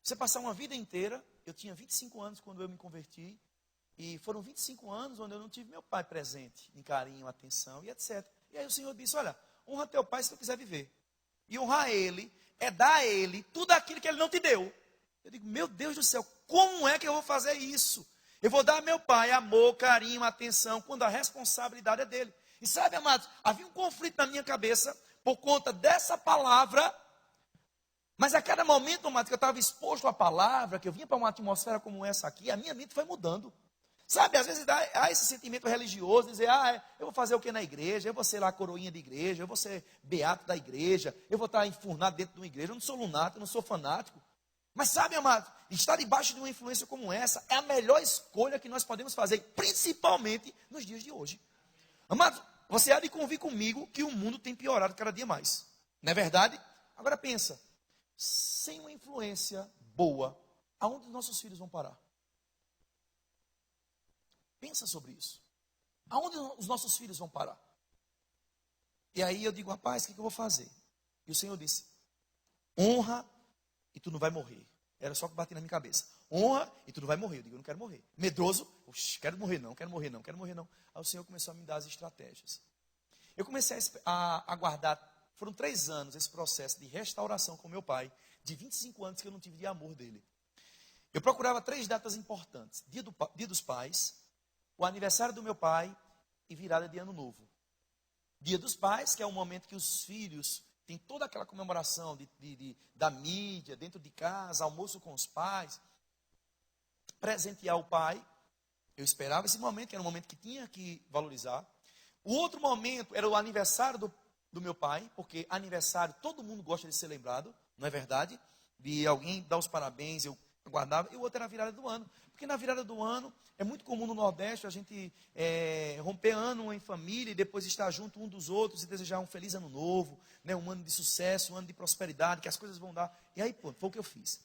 Você passar uma vida inteira, eu tinha 25 anos quando eu me converti, e foram 25 anos onde eu não tive meu pai presente, em carinho, atenção e etc. E aí o Senhor disse, olha, honra teu pai se tu quiser viver. E honrar ele é dar a ele tudo aquilo que ele não te deu. Eu digo, meu Deus do céu, como é que eu vou fazer isso? Eu vou dar a meu pai amor, carinho, atenção, quando a responsabilidade é dele. E sabe, amados, havia um conflito na minha cabeça por conta dessa palavra. Mas a cada momento, amados, que eu estava exposto à palavra, que eu vinha para uma atmosfera como essa aqui, a minha mente foi mudando. Sabe, às vezes há esse sentimento religioso, dizer, eu vou fazer o que na igreja, eu vou ser lá coroinha de igreja, eu vou ser beato da igreja, eu vou estar enfurnado dentro de uma igreja, eu não sou lunático, eu não sou fanático. Mas sabe, amado, estar debaixo de uma influência como essa é a melhor escolha que nós podemos fazer, principalmente nos dias de hoje. Amado, você há de convir comigo que o mundo tem piorado cada dia mais. Não é verdade? Agora pensa, sem uma influência boa, aonde os nossos filhos vão parar? Pensa sobre isso. Aonde os nossos filhos vão parar? E aí eu digo, rapaz, o que eu vou fazer? E o Senhor disse, honra e tu não vai morrer. Era só que bater na minha cabeça. Honra e tu não vai morrer. Eu digo, eu não quero morrer. Medroso, quero morrer não, quero morrer não, quero morrer não. Aí o Senhor começou a me dar as estratégias. Eu comecei a guardar, foram 3 anos esse processo de restauração com meu pai, de 25 anos que eu não tive de amor dele. Eu procurava 3 datas importantes, dia dos pais, o aniversário do meu pai e virada de ano novo. Dia dos pais, que é o momento que os filhos têm toda aquela comemoração da mídia, dentro de casa, almoço com os pais, presentear o pai. Eu esperava esse momento, que era um momento que tinha que valorizar. O outro momento era o aniversário do meu pai, porque aniversário todo mundo gosta de ser lembrado, não é verdade? De alguém dar os parabéns, eu guardava. E o outro era a virada do ano, porque na virada do ano é muito comum no Nordeste a gente romper ano em família e depois estar junto um dos outros e desejar um feliz ano novo, né, um ano de sucesso, um ano de prosperidade, que as coisas vão dar. E aí, pô, foi o que eu fiz.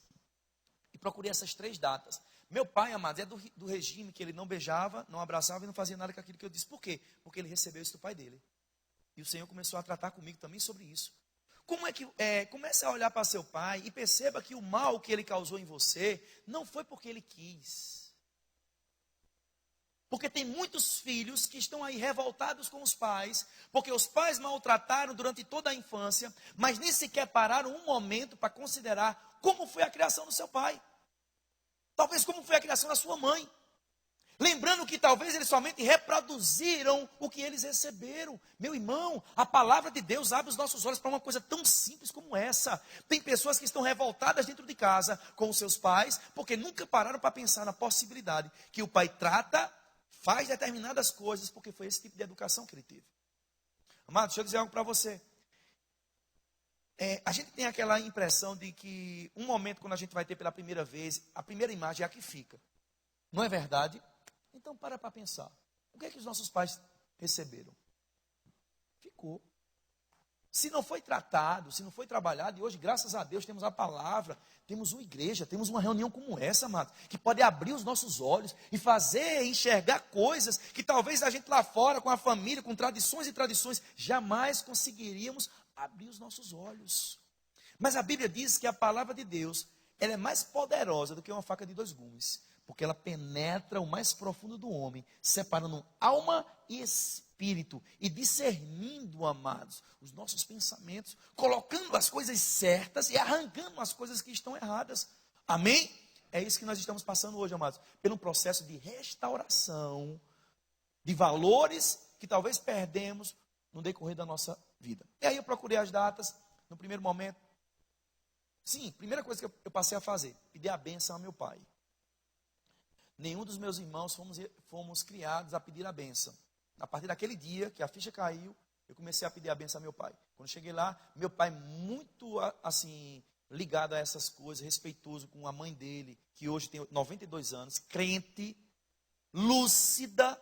E procurei essas 3 datas. Meu pai, amados, é do regime que ele não beijava, não abraçava e não fazia nada com aquilo que eu disse. Por quê? Porque ele recebeu isso do pai dele. E o Senhor começou a tratar comigo também sobre isso. Comece a olhar para seu pai e perceba que o mal que ele causou em você não foi porque ele quis. Porque tem muitos filhos que estão aí revoltados com os pais, porque os pais maltrataram durante toda a infância, mas nem sequer pararam um momento para considerar como foi a criação do seu pai. Talvez como foi a criação da sua mãe. Lembrando que talvez eles somente reproduziram o que eles receberam. Meu irmão, a palavra de Deus abre os nossos olhos para uma coisa tão simples como essa. Tem pessoas que estão revoltadas dentro de casa com os seus pais, porque nunca pararam para pensar na possibilidade que o pai faz determinadas coisas, porque foi esse tipo de educação que ele teve. Amado, deixa eu dizer algo para você. A gente tem aquela impressão de que um momento quando a gente vai ter pela primeira vez, a primeira imagem é a que fica. Não é verdade? Então para pensar. O que é que os nossos pais receberam? Ficou. Se não foi tratado, se não foi trabalhado, e hoje, graças a Deus, temos a palavra, temos uma igreja, temos uma reunião como essa, amado, que pode abrir os nossos olhos e fazer enxergar coisas que talvez a gente lá fora, com a família, com tradições e tradições, jamais conseguiríamos abrir os nossos olhos. Mas a Bíblia diz que a palavra de Deus, ela é mais poderosa do que uma faca de 2 gumes, porque ela penetra o mais profundo do homem, separando alma e espírito, e discernindo, amados, os nossos pensamentos, colocando as coisas certas e arrancando as coisas que estão erradas. Amém? É isso que nós estamos passando hoje, amados, pelo processo de restauração de valores que talvez perdemos no decorrer da nossa vida. E aí eu procurei as datas, no primeiro momento. Sim, primeira coisa que eu passei a fazer, pedir a bênção ao meu pai. Nenhum dos meus irmãos fomos criados a pedir a bênção. A partir daquele dia que a ficha caiu, eu comecei a pedir a bênção ao meu pai. Quando cheguei lá, meu pai muito assim ligado a essas coisas, respeitoso com a mãe dele, que hoje tem 92 anos, crente, lúcida,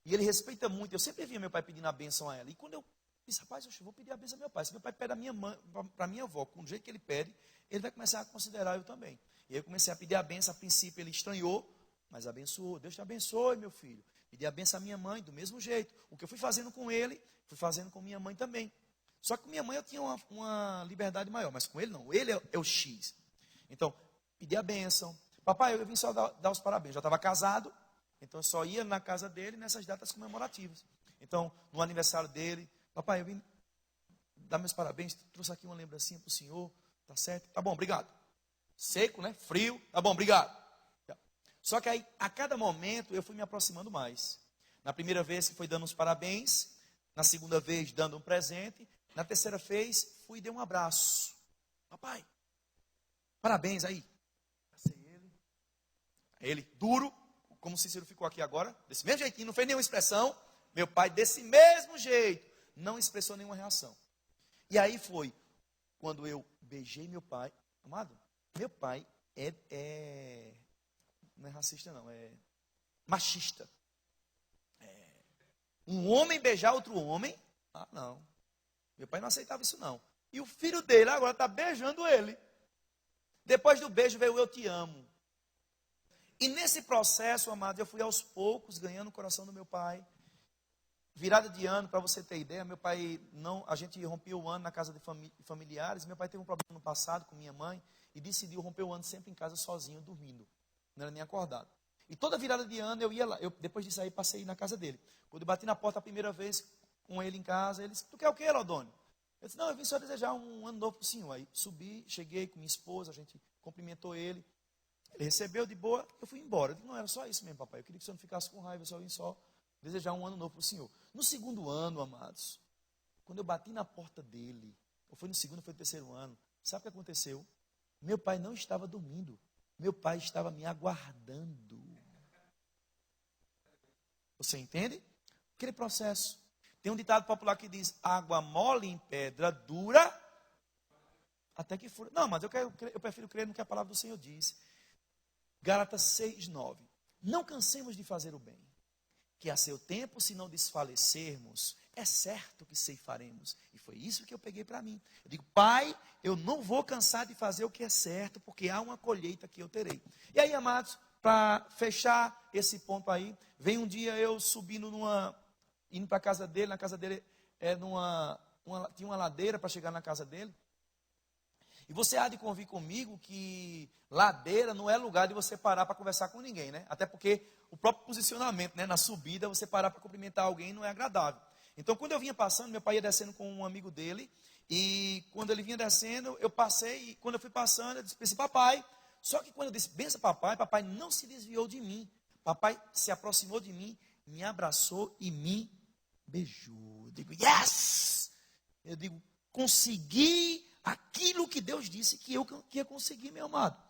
e ele respeita muito. Eu sempre via meu pai pedindo a bênção a ela. E quando eu disse, rapaz, eu vou pedir a bênção ao meu pai. Se meu pai pede a minha mãe, para a minha avó, com o jeito que ele pede, ele vai começar a considerar eu também. E aí eu comecei a pedir a bênção. A princípio ele estranhou, mas abençoou. Deus te abençoe, meu filho. Pedi a bênção à minha mãe, do mesmo jeito. O que eu fui fazendo com ele, fui fazendo com minha mãe também. Só que com minha mãe eu tinha uma liberdade maior, mas com ele não. Ele é o X. Então, pedi a bênção. Papai, eu vim só dar os parabéns. Já estava casado, então eu só ia na casa dele nessas datas comemorativas. Então, no aniversário dele, papai, eu vim dar meus parabéns, trouxe aqui uma lembrancinha para o senhor, tá certo? Tá bom, obrigado. Seco, né? Frio, tá bom, obrigado. Só que aí, a cada momento, eu fui me aproximando mais. Na primeira vez que foi dando os parabéns, na segunda vez dando um presente, na terceira vez fui e dei um abraço. Papai, parabéns aí. Ele, duro, como o Cícero ficou aqui agora, desse mesmo jeitinho, não fez nenhuma expressão. Meu pai, desse mesmo jeito, não expressou nenhuma reação. E aí foi, quando eu beijei meu pai, amado, meu pai não é racista não, é machista. Um homem beijar outro homem, não. Meu pai não aceitava isso não. E o filho dele agora está beijando ele. Depois do beijo veio o eu te amo. E nesse processo, amado, eu fui aos poucos ganhando o coração do meu pai. Virada de ano, para você ter ideia, meu pai não, a gente rompeu o ano na casa de familiares. Meu pai teve um problema no passado com minha mãe e decidiu romper o ano sempre em casa sozinho, dormindo. Não era nem acordado. E toda virada de ano eu ia lá. Depois disso aí, passei na casa dele. Quando eu bati na porta a primeira vez com ele em casa, ele disse: tu quer o quê, Laudônio? Eu disse: não, eu vim só desejar um ano novo para o senhor. Aí subi, cheguei com minha esposa, a gente cumprimentou ele. Ele recebeu de boa, eu fui embora. Eu disse: não, era só isso mesmo, papai. Eu queria que o senhor não ficasse com raiva, eu só vim só desejar um ano novo para o senhor. No segundo ano, amados, quando eu bati na porta dele, ou foi no segundo, ou foi no terceiro ano, sabe o que aconteceu? Meu pai não estava dormindo. Meu pai estava me aguardando. Você entende? Aquele processo. Tem um ditado popular que diz: água mole em pedra dura, até que fura. Não, mas eu prefiro crer no que a palavra do Senhor diz. Gálatas 6:9. Não cansemos de fazer o bem, que a seu tempo, se não desfalecermos, é certo que ceifaremos. E foi isso que eu peguei para mim. Eu digo: pai, eu não vou cansar de fazer o que é certo, porque há uma colheita que eu terei. E aí, amados, para fechar esse ponto aí, vem um dia eu subindo indo para a casa dele. Na casa dele tinha uma ladeira para chegar na casa dele. E você há de convir comigo que ladeira não é lugar de você parar para conversar com ninguém, né? Até porque o próprio posicionamento, né, na subida, você parar para cumprimentar alguém não é agradável. Então, quando eu vinha passando, meu pai ia descendo com um amigo dele, e quando ele vinha descendo, eu passei, e quando eu fui passando, eu disse: bença, papai. Só que quando eu disse bença, papai, papai não se desviou de mim. Papai se aproximou de mim, me abraçou e me beijou. Eu digo: yes! Eu digo: consegui aquilo que Deus disse que eu ia conseguir, meu amado.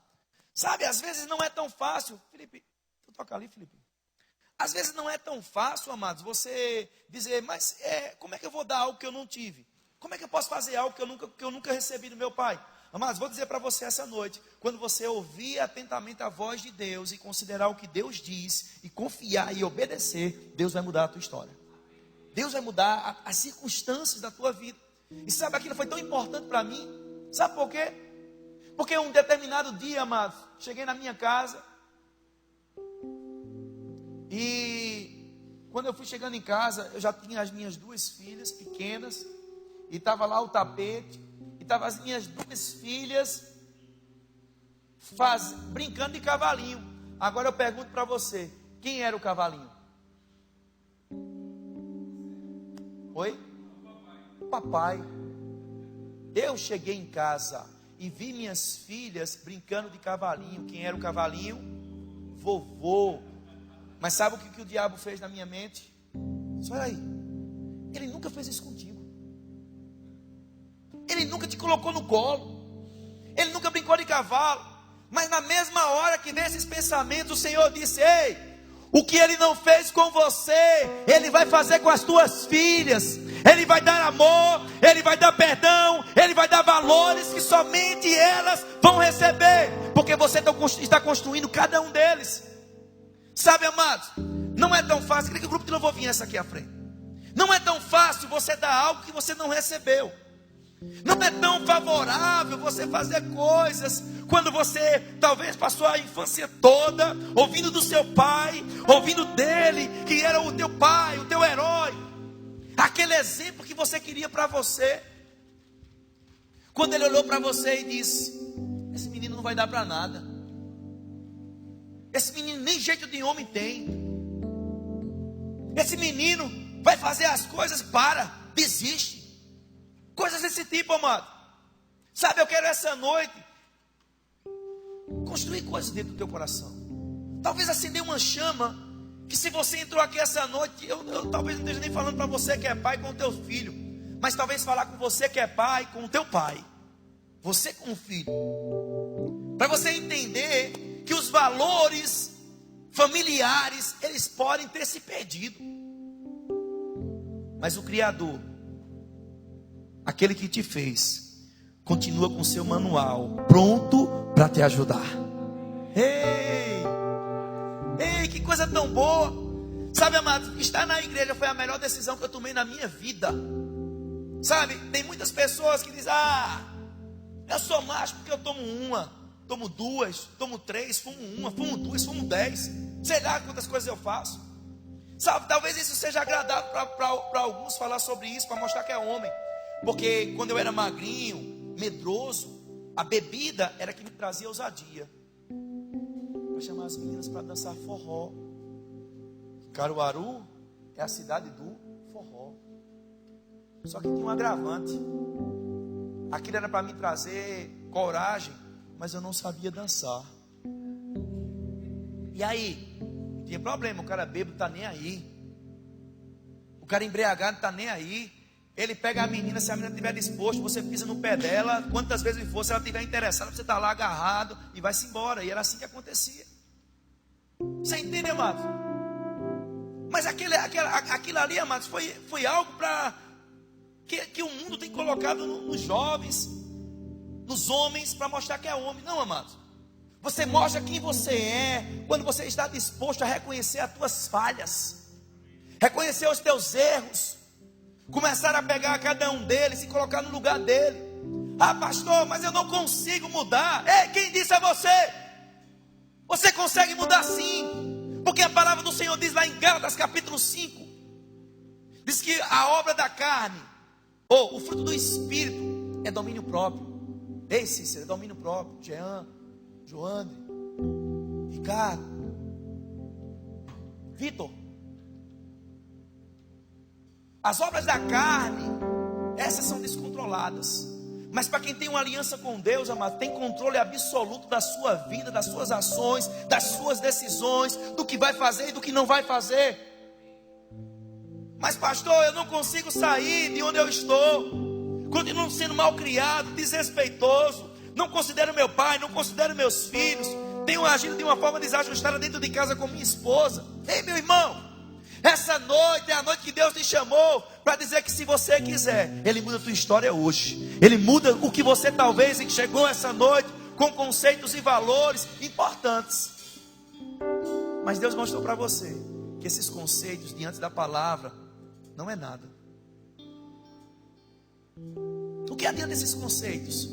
Sabe, às vezes não é tão fácil. Felipe, tu toca ali, Felipe. Às vezes não é tão fácil, amados, você dizer: mas como é que eu vou dar algo que eu não tive? Como é que eu posso fazer algo que eu nunca recebi do meu pai? Amados, vou dizer para você essa noite: quando você ouvir atentamente a voz de Deus e considerar o que Deus diz, e confiar e obedecer, Deus vai mudar a tua história. Deus vai mudar as circunstâncias da tua vida. E sabe, aquilo foi tão importante para mim. Sabe por quê? Porque um determinado dia, amados, cheguei na minha casa. E quando eu fui chegando em casa, eu já tinha as minhas duas filhas pequenas. E estava lá o tapete. E estavam as minhas duas filhas brincando de cavalinho. Agora eu pergunto para você: quem era o cavalinho? Oi? Papai. Eu cheguei em casa e vi minhas filhas brincando de cavalinho. Quem era o cavalinho? Vovô. Mas sabe o que o diabo fez na minha mente? Olha aí, ele nunca fez isso contigo. Ele nunca te colocou no colo. Ele nunca brincou de cavalo. Mas na mesma hora que vem esses pensamentos, o Senhor disse: ei, o que Ele não fez com você, Ele vai fazer com as tuas filhas. Ele vai dar amor, Ele vai dar perdão, Ele vai dar valores que somente elas vão receber, porque você está construindo cada um deles. Sabe, amados, não é tão fácil. Queria que o grupo de louvor viesse aqui à frente. Não é tão fácil você dar algo que você não recebeu. Não é tão favorável você fazer coisas quando você talvez passou a infância toda ouvindo do seu pai, ouvindo dele, que era o teu pai, o teu herói, aquele exemplo que você queria para você. Quando ele olhou para você e disse: esse menino não vai dar para nada, esse menino nem jeito de homem tem, esse menino vai fazer as coisas, desiste. Coisas desse tipo, amado. Sabe, eu quero essa noite construir coisas dentro do teu coração. Talvez acender uma chama, que se você entrou aqui essa noite, eu talvez não esteja nem falando para você que é pai com o teu filho, mas talvez falar com você que é pai com o teu pai, você com o filho, para você entender que os valores familiares, eles podem ter se perdido, mas o Criador, aquele que te fez, continua com seu manual pronto para te ajudar. Ei, que coisa tão boa. Sabe, amados, estar na igreja foi a melhor decisão que eu tomei na minha vida. Sabe, tem muitas pessoas que dizem: eu sou macho porque eu tomo uma, tomo duas, tomo três, fumo uma, fumo duas, fumo 10. Sei lá quantas coisas eu faço. Sabe, talvez isso seja agradável para alguns falar sobre isso, para mostrar que é homem. Porque quando eu era magrinho, medroso, a bebida era que me trazia ousadia. Para chamar as meninas para dançar forró. Caruaru é a cidade do forró. Só que tinha um agravante. Aquilo era para me trazer coragem, mas eu não sabia dançar. E aí, não tinha problema, o cara bêbado não está nem aí. O cara embriagado não está nem aí. Ele pega a menina, se a menina estiver disposta, você pisa no pé dela, quantas vezes for, se ela estiver interessada, você está lá agarrado e vai-se embora. E era assim que acontecia. Você entende, amados? Mas aquilo ali, amados, foi algo para que o mundo tem colocado nos jovens, nos homens, para mostrar que é homem. Não, amados. Você mostra quem você é quando você está disposto a reconhecer as tuas falhas, reconhecer os teus erros, começar a pegar cada um deles e colocar no lugar dele. Pastor, mas eu não consigo mudar. Quem disse a você? Você consegue mudar sim, porque a palavra do Senhor diz lá em Gálatas capítulo 5, diz que a obra da carne, ou o fruto do Espírito, é domínio próprio. Ei, Cícero, é domínio próprio. Jean, Joandre, Ricardo, Vitor. As obras da carne, essas são descontroladas. Mas para quem tem uma aliança com Deus, amado, tem controle absoluto da sua vida, das suas ações, das suas decisões, do que vai fazer e do que não vai fazer. Mas pastor, eu não consigo sair de onde eu estou. Continuo sendo mal criado, desrespeitoso. Não considero meu pai, não considero meus filhos. Tenho agido de uma forma desajustada dentro de casa com minha esposa. Ei, meu irmão, essa noite é a noite que Deus te chamou para dizer que se você quiser, Ele muda a tua história hoje. Ele muda o que você talvez chegou essa noite com conceitos e valores importantes. Mas Deus mostrou para você que esses conceitos diante da palavra não é nada. O que adianta esses conceitos?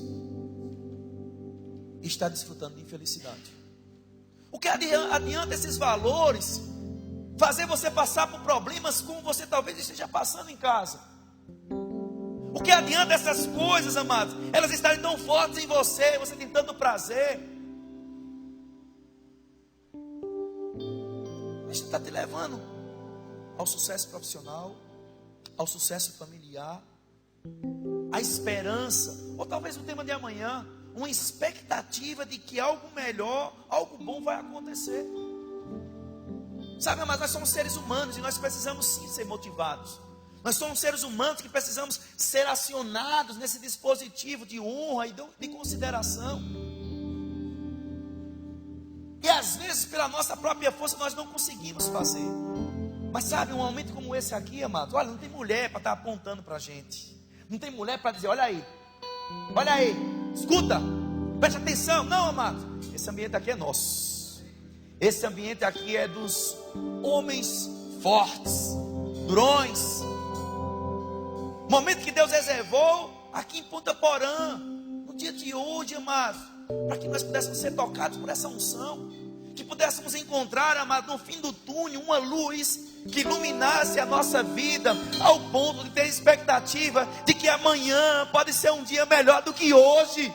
Está desfrutando de infelicidade. O que adianta esses valores fazer você passar por problemas como você talvez esteja passando em casa? O que adianta essas coisas, amados? Elas estarem tão fortes em você, você tem tanto prazer. Isso está te levando ao sucesso profissional, ao sucesso familiar, à esperança, ou talvez no tema de amanhã, uma expectativa de que algo melhor, algo bom vai acontecer. Sabe, mas nós somos seres humanos e nós precisamos sim ser motivados. Nós somos seres humanos que precisamos ser acionados nesse dispositivo de honra e de consideração. E às vezes, pela nossa própria força, nós não conseguimos fazer. Mas sabe, um momento como esse aqui, amados, olha, não tem mulher para estar apontando para a gente. Não tem mulher para dizer: olha aí, escuta, preste atenção. Não, amados, esse ambiente aqui é nosso. Esse ambiente aqui é dos homens fortes, durões. Momento que Deus reservou aqui em Ponta Porã, no dia de hoje, amados, para que nós pudéssemos ser tocados por essa unção, que pudéssemos encontrar, amado, no fim do túnel, uma luz que iluminasse a nossa vida, ao ponto de ter expectativa de que amanhã pode ser um dia melhor do que hoje.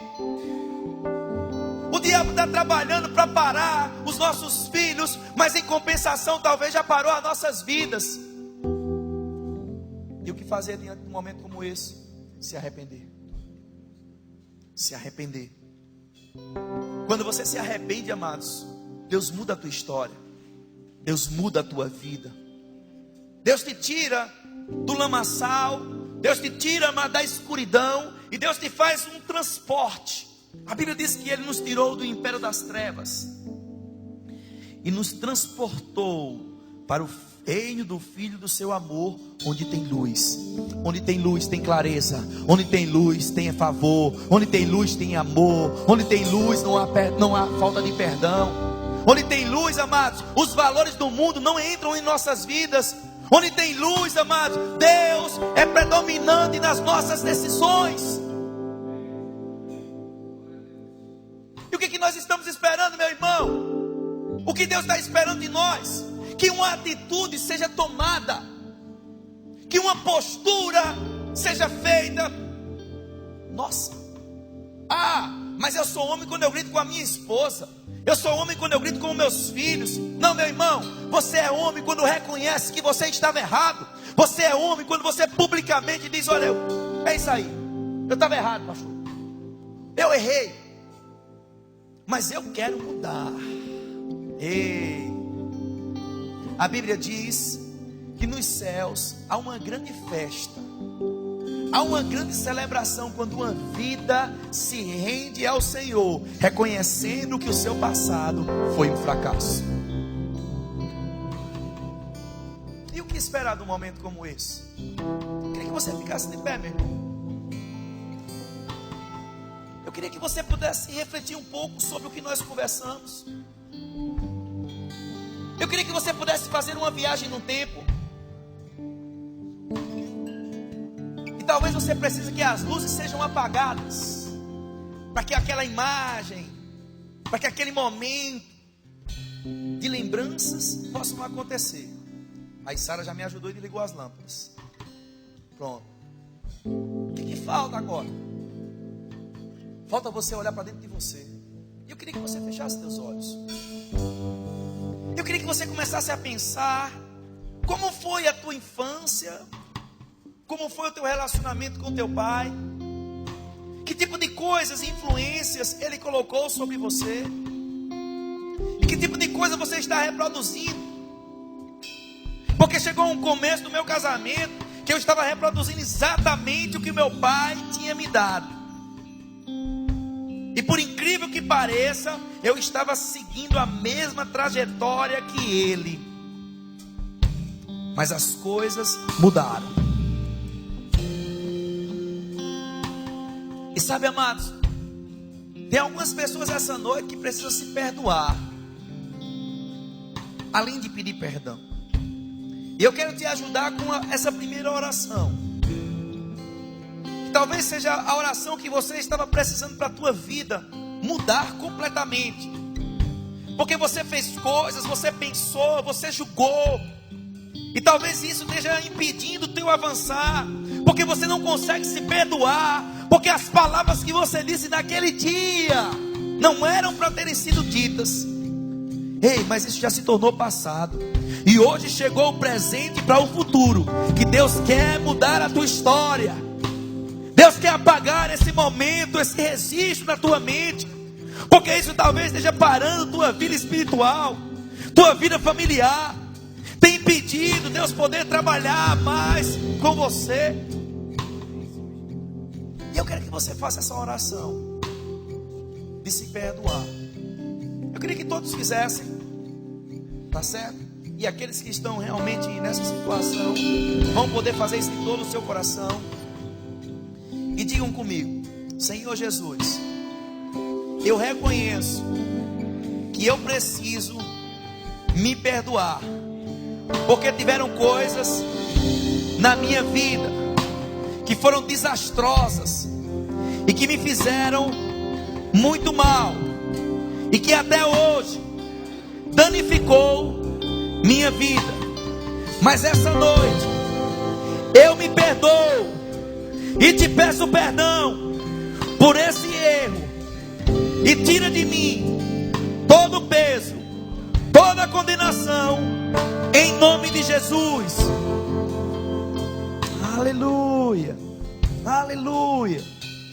O diabo está trabalhando para parar os nossos filhos, mas em compensação talvez já parou as nossas vidas. E o que fazer diante de um momento como esse? Se arrepender. Se arrepender. Quando você se arrepende, amados, Deus muda a tua história. Deus muda a tua vida. Deus te tira do lamaçal. Deus te tira, amado, da escuridão. E Deus te faz um transporte. A Bíblia diz que Ele nos tirou do império das trevas e nos transportou para o reino do Filho do seu amor, onde tem luz. Onde tem luz tem clareza. Onde tem luz tem favor. Onde tem luz tem amor. Onde tem luz não há falta de perdão. Onde tem luz, amados, os valores do mundo não entram em nossas vidas, Onde tem luz, amados, Deus é predominante nas nossas decisões. E o que nós estamos esperando, meu irmão? O que Deus está esperando de nós? Que uma atitude seja tomada, que uma postura seja feita. Nossa, mas eu sou homem quando eu grito com a minha esposa, eu sou homem quando eu grito com os meus filhos. Não, meu irmão, você é homem quando reconhece que você estava errado. Você é homem quando você publicamente diz: olha, é isso aí, eu estava errado, pastor, eu errei, mas eu quero mudar. Ei, a Bíblia diz que nos céus há uma grande festa, há uma grande celebração quando uma vida se rende ao Senhor, reconhecendo que o seu passado foi um fracasso. E o que esperar de um momento como esse? Eu queria que você ficasse de pé, meu irmão. Eu queria que você pudesse refletir um pouco sobre o que nós conversamos. Eu queria que você pudesse fazer uma viagem no tempo. E talvez você precise que as luzes sejam apagadas, para que aquela imagem, para que aquele momento de lembranças possam acontecer. Aí Sara já me ajudou e desligou as lâmpadas. Pronto. O que falta agora? Falta você olhar para dentro de você. E eu queria que você fechasse seus olhos. Eu queria que você começasse a pensar como foi a tua infância, como foi o teu relacionamento com teu pai, que tipo de coisas e influências ele colocou sobre você, e que tipo de coisa você está reproduzindo. Porque chegou um começo do meu casamento que eu estava reproduzindo exatamente o que meu pai tinha me dado. E por incrível que pareça, eu estava seguindo a mesma trajetória que ele. Mas as coisas mudaram. E sabe, amados, tem algumas pessoas essa noite que precisam se perdoar, além de pedir perdão. E eu quero te ajudar com essa primeira oração. Talvez seja a oração que você estava precisando para a tua vida mudar completamente. Porque você fez coisas, você pensou, você julgou. E talvez isso esteja impedindo o teu avançar. Porque você não consegue se perdoar. Porque as palavras que você disse naquele dia não eram para terem sido ditas. Ei, mas isso já se tornou passado. E hoje chegou o presente para o futuro. Que Deus quer mudar a tua história. Deus quer apagar esse momento, esse registro na tua mente, porque isso talvez esteja parando tua vida espiritual, tua vida familiar, tem impedido Deus poder trabalhar mais com você. E eu quero que você faça essa oração de se perdoar. Eu queria que todos fizessem, tá certo? E aqueles que estão realmente nessa situação vão poder fazer isso de todo o seu coração. E digam comigo: Senhor Jesus, eu reconheço que eu preciso me perdoar, porque tiveram coisas na minha vida que foram desastrosas e que me fizeram muito mal, e que até hoje danificou minha vida. Mas essa noite eu me perdoo e te peço perdão por esse erro, e tira de mim todo o peso, toda a condenação, em nome de Jesus. Aleluia, aleluia.